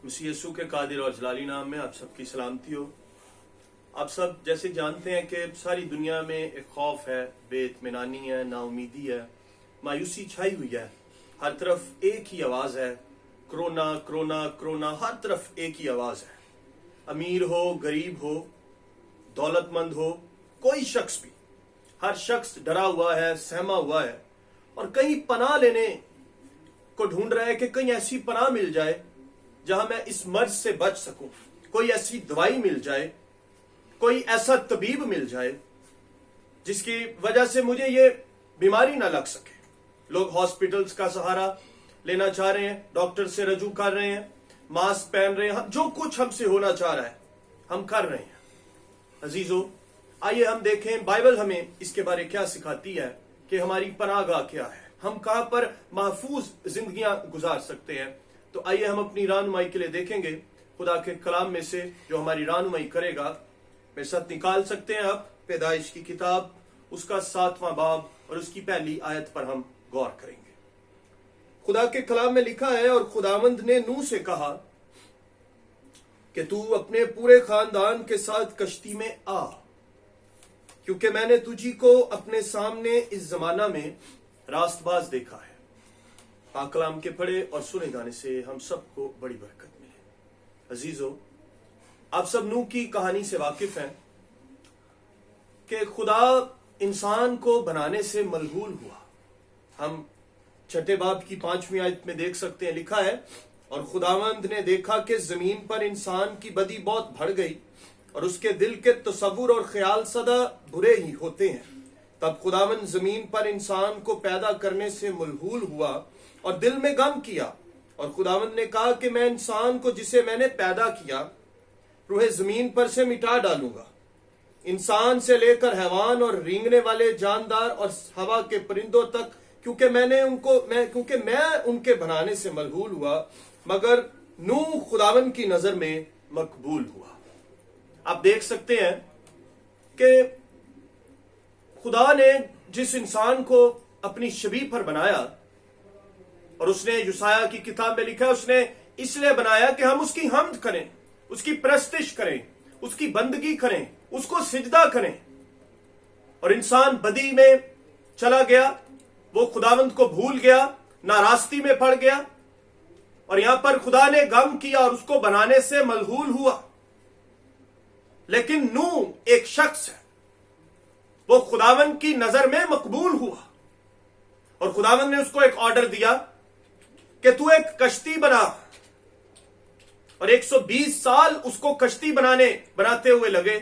मसीह यीशु के कादिर और जलाली नाम में आप सबकी सलामती हो। आप सब जैसे जानते हैं कि सारी दुनिया में एक खौफ है, बेइत्मीनानी है, नाउमीदी है, मायूसी छाई हुई है। हर तरफ एक ही आवाज है, कोरोना कोरोना कोरोना। हर तरफ एक ही आवाज है। अमीर हो, गरीब हो, दौलतमंद हो, कोई शख्स भी, हर शख्स डरा हुआ है, सहमा हुआ है और कहीं पनाह लेने को ढूंढ रहा है कि कहीं ऐसी पनाह मिल जाए जहां मैं इस मर्ज से बच सकूं, कोई ऐसी दवाई मिल जाए, कोई ऐसा तबीब मिल जाए जिसकी वजह से मुझे ये बीमारी ना लग सके। लोग हॉस्पिटल्स का सहारा लेना चाह रहे हैं, डॉक्टर से रजू कर रहे हैं, मास्क पहन रहे हैं, जो कुछ हमसे होना चाह रहा है हम कर रहे हैं। अजीजों, आइए हम देखें बाइबल हमें इसके बारे क्या सिखाती है कि हमारी पनाहगाह क्या है, हम कहां पर महफूज जिंदगियां गुजार सकते हैं। तो आइए हम अपनी रानुमाई के लिए देखेंगे खुदा के कलाम में से जो हमारी रानुमाई करेगा। मेरे साथ निकाल सकते हैं आप पैदाइश की किताब, उसका 7वां बाब और उसकी पहली आयत पर हम गौर करेंगे। खुदा के कलाम में लिखा है, और खुदावंद ने नूह से कहा कि तू अपने पूरे खानदान के साथ कश्ती में आ, क्योंकि मैंने तुझी को अपने सामने इस जमाना में रास्तबाज देखा है। पाक कलाम के पढ़े और सुने जाने से हम सबको बड़ी बरकत मिले। अजीजों, आप सब नूह की कहानी से वाकिफ हैं कि खुदा इंसान को बनाने से मलहूल हुआ। हम छठे बाब की 5वीं आयत में देख सकते हैं, लिखा है, और खुदावंद ने देखा कि जमीन पर इंसान की बदी बहुत बढ़ गई और उसके दिल के तसव्वुर और ख्याल सदा बुरे ही होते हैं। तब खुदावंद जमीन पर इंसान को पैदा करने से मलहूल हुआ और दिल में गम किया। और खुदावंद ने कहा कि मैं इंसान को जिसे मैंने पैदा किया रूहे जमीन पर से मिटा डालूंगा, इंसान से लेकर हैवान और रेंगने वाले जानदार और हवा के परिंदों तक, क्योंकि मैं उनके बनाने से मलहूल हुआ, मगर नूह खुदावंद की नजर में मकबूल हुआ। आप देख सकते हैं कि खुदा ने जिस इंसान को अपनी शबीह पर बनाया, और उसने यूसाया की किताब में लिखा है, उसने इसलिए बनाया कि हम उसकी हम्द करें, उसकी प्रस्तिश करें, उसकी बंदगी करें, उसको सिजदा करें। और इंसान बदी में चला गया, वो खुदावंद को भूल गया, नारास्ती में पड़ गया, और यहां पर खुदा ने गम किया और उसको बनाने से मलहूल हुआ। लेकिन नूह एक शख्स है, वो खुदावंद की नजर में मकबूल हुआ, और खुदावंद ने उसको एक ऑर्डर दिया कि तू एक कश्ती बना। और 120 साल उसको कश्ती बनाते हुए लगे,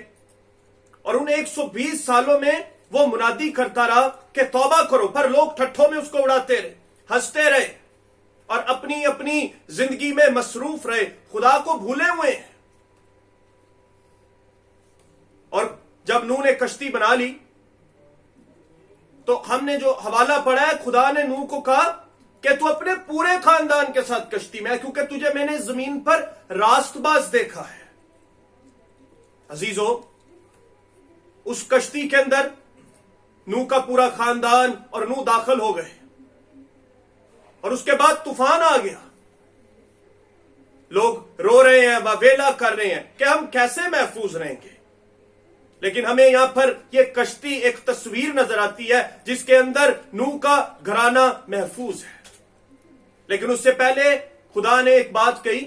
और उन 120 सालों में वो मुनादी करता रहा कि तौबा करो, पर लोग ठट्ठों में उसको उड़ाते रहे, हंसते रहे और अपनी अपनी जिंदगी में मसरूफ रहे, खुदा को भूले हुए हैं। और जब नूह ने कश्ती बना ली तो हमने जो हवाला पढ़ा है, खुदा ने नूह को कहा कि तू अपने पूरे खानदान के साथ कश्ती में है, क्योंकि तुझे मैंने जमीन पर रास्तबाज देखा है। अजीजों, उस कश्ती के अंदर नूह का पूरा खानदान और नूह दाखिल हो गए, और उसके बाद तूफान आ गया। लोग रो रहे हैं, वावेला कर रहे हैं कि हम कैसे महफूज रहेंगे। लेकिन हमें यहां पर यह कश्ती एक तस्वीर नजर आती है जिसके अंदर नूह का घराना महफूज है। लेकिन उससे पहले खुदा ने एक बात कही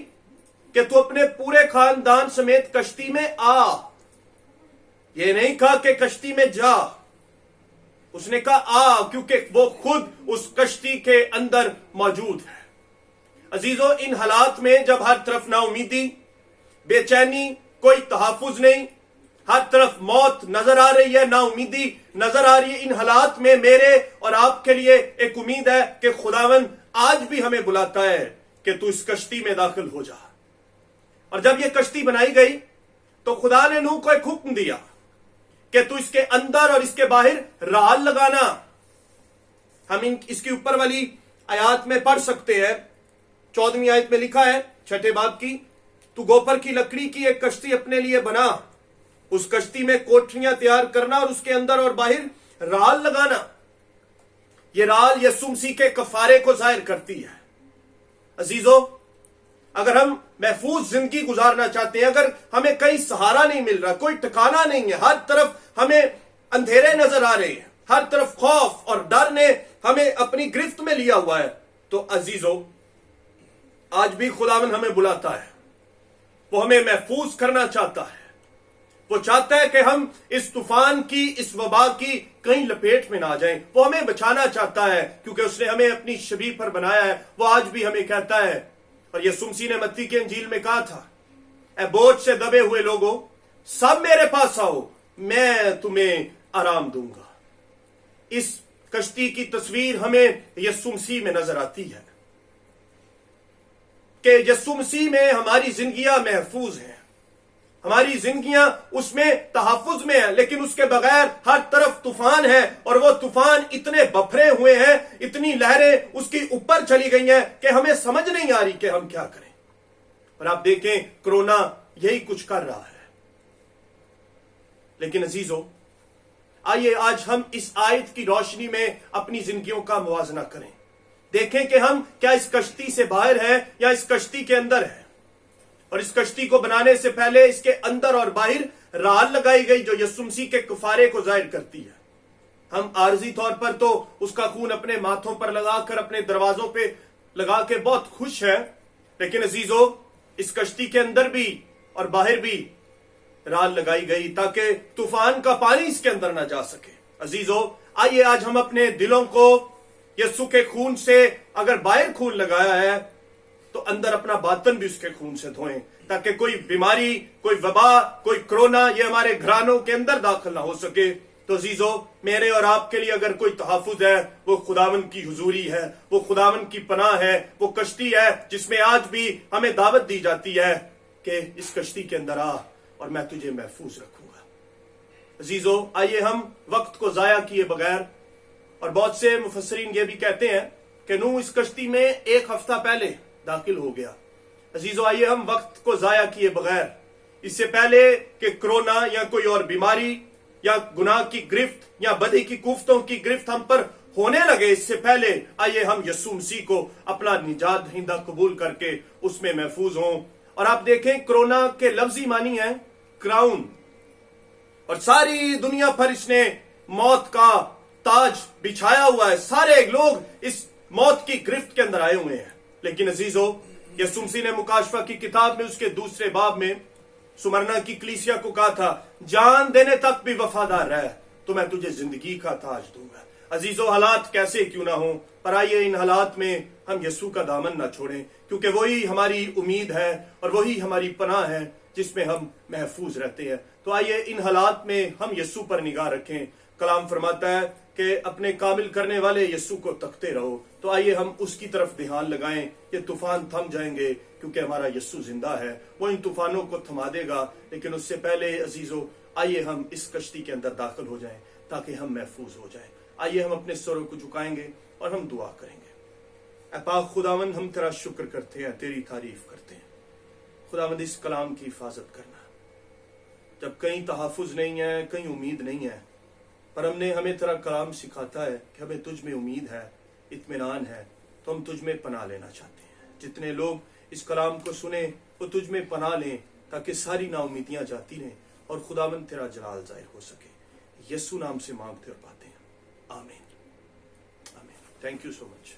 कि तू अपने पूरे खानदान समेत कश्ती में आ। यह नहीं कहा कि कश्ती में जा, उसने कहा आ, क्योंकि वो खुद उस कश्ती के अंदर मौजूद है। अजीजों, इन हालात में जब हर तरफ नाउमीदी, बेचैनी, कोई तहफ्फुज नहीं, हर तरफ मौत नजर आ रही है, नाउमीदी नजर आ रही है, इन हालात में मेरे और आपके लिए एक उम्मीद है कि खुदावंद आज भी हमें बुलाता है कि तू इस कश्ती में दाखिल हो जा। और जब यह कश्ती बनाई गई तो खुदा ने नूह को एक हुक्म दिया कि तू इसके अंदर और इसके बाहर राल लगाना। हम इसकी ऊपर वाली आयत में पढ़ सकते हैं, 14वीं आयत में लिखा है, छठे बाब की, तू गोपर की लकड़ी की एक कश्ती अपने लिए बना, उस कश्ती में कोठरियां तैयार करना और उसके अंदर और बाहर राल लगाना। ये राल यीशु मसीह के कफारे को जाहिर करती है। अजीजों, अगर हम महफूज जिंदगी गुजारना चाहते हैं, अगर हमें कहीं सहारा नहीं मिल रहा, कोई ठिकाना नहीं है, हर तरफ हमें अंधेरे नजर आ रहे हैं, हर तरफ खौफ और डर ने हमें अपनी गिरफ्त में लिया हुआ है, तो अजीजों आज भी खुदावन हमें बुलाता है। वो हमें महफूज करना चाहता है। वो चाहता है कि हम इस तूफान की, इस वबा की कहीं लपेट में ना आ जाएं। वो हमें बचाना चाहता है क्योंकि उसने हमें अपनी शबीह पर बनाया है। वो आज भी हमें कहता है, और यीशु मसीह ने मत्ती की इंजील में कहा था, ऐ बोझ से दबे हुए लोगों, सब मेरे पास आओ, मैं तुम्हें आराम दूंगा। इस कश्ती की तस्वीर हमें यीशु मसीह में नजर आती है कि यीशु मसीह में हमारी जिंदगियां महफूज हैं, हमारी जिंदगियां उसमें तहफ्फुज में है, लेकिन उसके बगैर हर तरफ तूफान है, और वो तूफान इतने बफरे हुए हैं, इतनी लहरें उसकी ऊपर चली गई हैं कि हमें समझ नहीं आ रही कि हम क्या करें। और आप देखें कोरोना यही कुछ कर रहा है। लेकिन अजीजों, आइए आज हम इस आयत की रोशनी में अपनी जिंदगियों का मुवाजना करें। देखें कि हम क्या इस कश्ती से बाहर हैं या इस कश्ती के अंदर हैं। और इस कश्ती को बनाने से पहले इसके अंदर और बाहर राल लगाई गई जो यीशु मसीह के कुफारे को जाहिर करती है। हम आर्जी तौर पर तो उसका खून अपने माथों पर लगाकर, अपने दरवाजों पे लगा के बहुत खुश है, लेकिन अजीजों इस कश्ती के अंदर भी और बाहर भी राल लगाई गई ताकि तूफान का पानी इसके अंदर ना जा सके। अजीजों आइए आज हम अपने दिलों को यीशु के खून से, अगर बाहर खून लगाया है तो अंदर अपना बातन भी उसके खून से धोएं, ताकि कोई बीमारी, कोई वबा, कोई कोरोना ये हमारे घरानों के अंदर दाखिल ना हो सके। तो अजीजों मेरे और आपके लिए अगर कोई तहफ्फुज है, वो खुदावन की हुजूरी है, वो खुदावन की पनाह है, वो कश्ती है जिसमें आज भी हमें दावत दी जाती है कि इस कश्ती के अंदर आ और मैं तुझे महफूज रखूंगा। अजीजों आइए हम वक्त को जाया किए बगैर, और बहुत से मुफस्सरीन ये भी कहते हैं कि नूह इस कश्ती में 1 हफ्ता पहले दाखिल हो गया। अजीजों आइए हम वक्त को जाया किए बगैर, इससे पहले कि कोरोना या कोई और बीमारी या गुनाह की गिरफ्त या बदी की कुफ्तों की गिरफ्त हम पर होने लगे, इससे पहले आइए हम यीशु मसीह को अपना निजात दहिंदा कबूल करके उसमें महफूज हों। और आप देखें कोरोना के लफ्जी मानी है क्राउन, और सारी दुनिया पर इसने मौत का ताज बिछाया हुआ है। सारे लोग इस मौत की गिरफ्त के अंदर आए हुए हैं। लेकिन अजीजों यीशु मसीह ने मुकाशफा की किताब में उसके 2 बाब में सुमरना की कलीसिया को कहा था, जान देने तक भी वफादार रह तो मैं तुझे जिंदगी का ताज दूंगा। अजीजों हालात कैसे क्यों ना हो, पर आइए इन हालात में हम यीशु का दामन ना छोड़ें, क्योंकि वही हमारी उम्मीद है और वही हमारी पनाह है जिसमें हम महफूज रहते हैं। तो आइए इन हालात में हम यीशु पर निगाह रखें। कलाम फरमाता है कि अपने कामिल करने वाले यीशु को तकते रहो। तो आइए हम उसकी तरफ ध्यान लगाएं। ये तूफान थम जाएंगे क्योंकि हमारा यीशु जिंदा है, वो इन तूफानों को थमा देगा। लेकिन उससे पहले अजीजों आइए हम इस कश्ती के अंदर दाखिल हो जाएं ताकि हम महफूज हो जाएं। आइए हम अपने सरों को झुकाएंगे और हम दुआ करेंगे। ऐ पाक खुदावंद, हम तेरा शुक्र करते हैं, तेरी तारीफ करते हैं। खुदावंद इस कलाम की हिफाजत करना, जब कहीं तहफ्फुज नहीं है, कहीं उम्मीद नहीं है, पर हमें तेरा कलाम सिखाता है कि हमें तुझ में उम्मीद है, इत्मीनान है, तो हम तुझ में पनाह लेना चाहते हैं। जितने लोग इस कलाम को सुने वो तुझ में पनाह लें ताकि सारी नाउमीदियां जाती रहें और खुदावंद तेरा जलाल जाहिर हो सके। यीशु नाम से मांगते और पाते हैं, आमीन आमीन। Thank you so much.